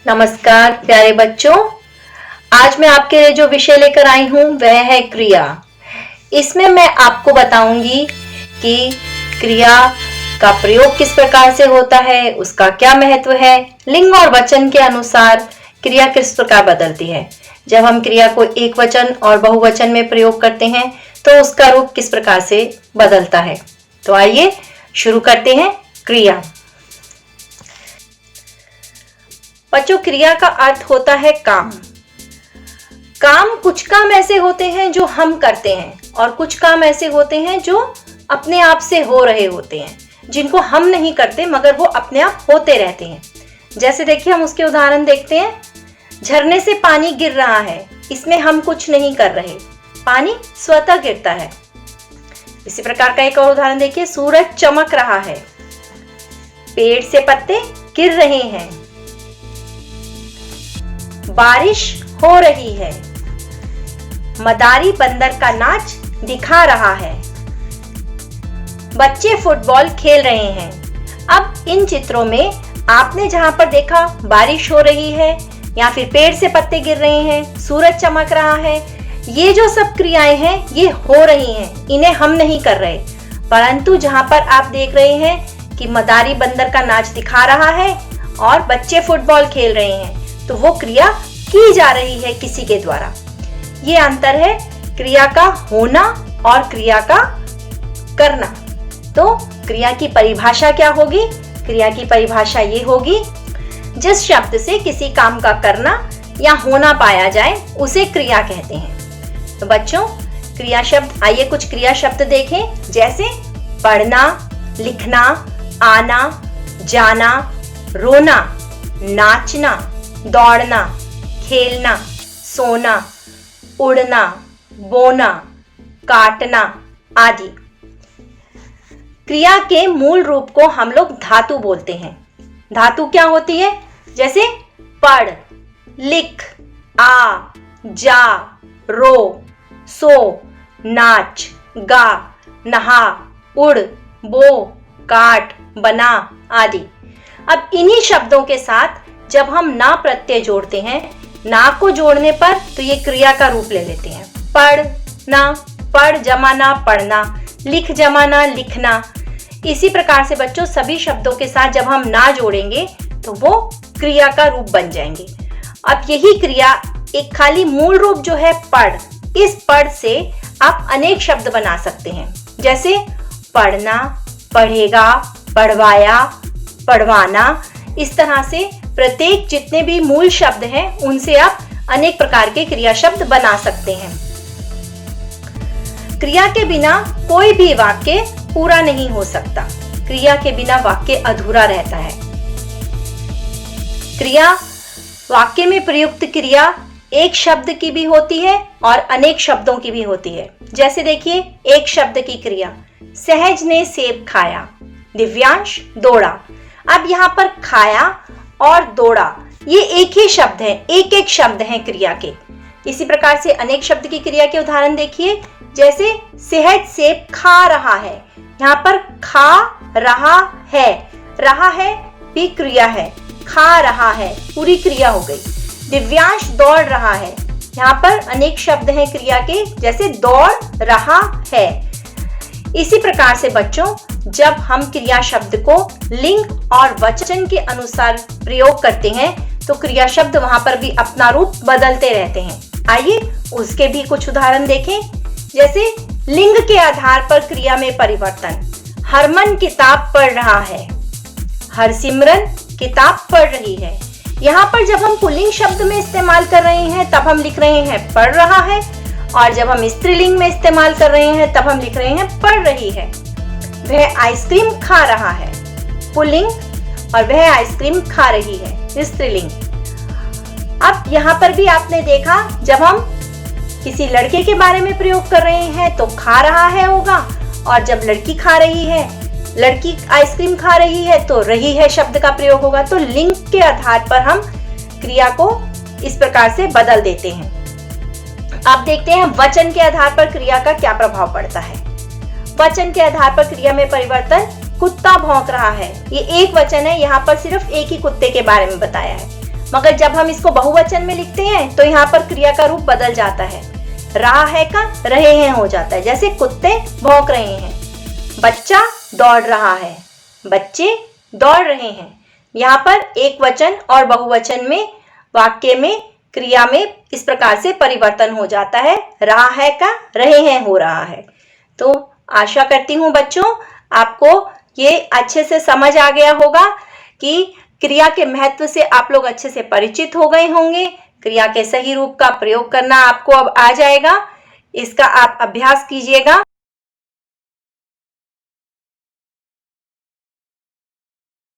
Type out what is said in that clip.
नमस्कार प्यारे बच्चों, आज मैं आपके लिए जो विषय लेकर आई हूँ वह है क्रिया। इसमें मैं आपको बताऊंगी कि क्रिया का प्रयोग किस प्रकार से होता है, उसका क्या महत्व है, लिंग और वचन के अनुसार क्रिया किस प्रकार बदलती है। जब हम क्रिया को एक वचन और बहुवचन में प्रयोग करते हैं तो उसका रूप किस प्रकार से बदलता है। तो आइए शुरू करते हैं। क्रिया। बच्चों, क्रिया का अर्थ होता है काम। काम, कुछ काम ऐसे होते हैं जो हम करते हैं और कुछ काम ऐसे होते हैं जो अपने आप से हो रहे होते हैं, जिनको हम नहीं करते मगर वो अपने आप होते रहते हैं। जैसे देखिए, हम उसके उदाहरण देखते हैं। झरने से पानी गिर रहा है, इसमें हम कुछ नहीं कर रहे, पानी स्वतः गिरता है। इसी प्रकार का एक और उदाहरण देखिए। सूरज चमक रहा है, पेड़ से पत्ते गिर रहे हैं, बारिश हो रही है, मदारी बंदर का नाच दिखा रहा है, बच्चे फुटबॉल खेल रहे हैं। अब इन चित्रों में आपने जहां पर देखा बारिश हो रही है या फिर पेड़ से पत्ते गिर रहे हैं, सूरज चमक रहा है, ये जो सब क्रियाएं हैं ये हो रही हैं, इन्हें हम नहीं कर रहे। परंतु जहां पर आप देख रहे हैं कि मदारी बंदर का नाच दिखा रहा है और बच्चे फुटबॉल खेल रहे हैं, तो वो क्रिया की जा रही है किसी के द्वारा। ये अंतर है क्रिया का होना और क्रिया का करना। तो क्रिया की परिभाषा क्या होगी? क्रिया की परिभाषा ये होगी, जिस शब्द से किसी काम का करना या होना पाया जाए उसे क्रिया कहते हैं। तो बच्चों, क्रिया शब्द, आइए कुछ क्रिया शब्द देखें। जैसे पढ़ना, लिखना, आना, जाना, रोना, नाचना, दौड़ना, खेलना, सोना, उड़ना, बोना, काटना आदि। क्रिया के मूल रूप को हम लोग धातु बोलते हैं। धातु क्या होती है? जैसे पढ़, लिख, आ, जा, रो, सो, नाच, गा, नहा, उड़, बो, काट, बना आदि। अब इन्हीं शब्दों के साथ जब हम ना प्रत्यय जोड़ते हैं, ना को जोड़ने पर तो ये क्रिया का रूप ले लेते हैं। पढ़ना, पढ़ जमाना पढ़ना, लिख जमाना लिखना। इसी प्रकार से बच्चों, सभी शब्दों के साथ जब हम ना जोड़ेंगे तो वो क्रिया का रूप बन जाएंगे। अब यही क्रिया, एक खाली मूल रूप जो है पढ़, इस पढ़ से आप अनेक शब्द बना सकते हैं। जैसे पढ़ना, पढ़ेगा, पढ़वाया, पढ़वाना। इस तरह से प्रत्येक जितने भी मूल शब्द हैं उनसे आप अनेक प्रकार के क्रिया शब्द बना सकते हैं। क्रिया के बिना कोई भी वाक्य पूरा नहीं हो सकता। क्रिया के बिना वाक्य अधूरा रहता है। क्रिया, वाक्य में प्रयुक्त क्रिया एक शब्द की भी होती है और अनेक शब्दों की भी होती है। जैसे देखिए, एक शब्द की क्रिया, सहज ने सेब खाया, दिव्यांश दौड़ा। अब यहाँ पर खाया और दौड़ा, ये एक ही शब्द है, एक एक शब्द हैं क्रिया के। इसी प्रकार से अनेक शब्द की क्रिया के उदाहरण देखिए। जैसे सहज सेब खा रहा है, यहाँ पर खा रहा है भी क्रिया है, खा रहा है पूरी क्रिया हो गई। दिव्यांश दौड़ रहा है, यहाँ पर अनेक शब्द हैं क्रिया के, जैसे दौड़ रहा है। इसी प्रकार से बच्चों, जब हम क्रिया शब्द को लिंग और वचन के अनुसार प्रयोग करते हैं तो क्रिया शब्द वहां पर भी अपना रूप बदलते रहते हैं। आइए उसके भी कुछ उदाहरण देखें। जैसे लिंग के आधार पर क्रिया में परिवर्तन। हरमन किताब पढ़ रहा है, हरसिमरन किताब पढ़ रही है। यहाँ पर जब हम पुल्लिंग शब्द में इस्तेमाल कर रहे हैं तब हम लिख रहे हैं पढ़ रहा है, और जब हम स्त्रीलिंग में इस्तेमाल कर रहे हैं तब हम लिख रहे हैं पढ़ रही है। वह आइसक्रीम खा रहा है, पुल्लिंग, और वह आइसक्रीम खा रही है, स्त्रीलिंग। अब यहाँ पर भी आपने देखा, जब हम किसी लड़के के बारे में प्रयोग कर रहे हैं तो खा रहा है होगा, और जब लड़की खा रही है, लड़की आइसक्रीम खा रही है तो रही है शब्द का प्रयोग होगा। तो लिंग के आधार पर हम क्रिया को इस प्रकार से बदल देते हैं। अब देखते हैं वचन के आधार पर क्रिया का क्या प्रभाव पड़ता है। वचन के आधार पर क्रिया में परिवर्तन। कुत्ता भौंक रहा है, ये एक वचन है, यहाँ पर सिर्फ एक ही कुत्ते के बारे में बताया है। मगर जब हम इसको बहुवचन में लिखते हैं तो यहाँ पर क्रिया का रूप बदल जाता है। रहा है का रहे हैं हो जाता है। जैसे कुत्ते भौंक रहे हैं, बच्चा दौड़ रहा है, बच्चे दौड़ रहे हैं। यहाँ पर एक वचन और बहुवचन में वाक्य में क्रिया में इस प्रकार से परिवर्तन हो जाता है। रहा है का रहे हैं हो रहा है। तो आशा करती हूँ बच्चों आपको ये अच्छे से समझ आ गया होगा कि क्रिया के महत्व से आप लोग अच्छे से परिचित हो गए होंगे। क्रिया के सही रूप का प्रयोग करना आपको अब आ जाएगा। इसका आप अभ्यास कीजिएगा।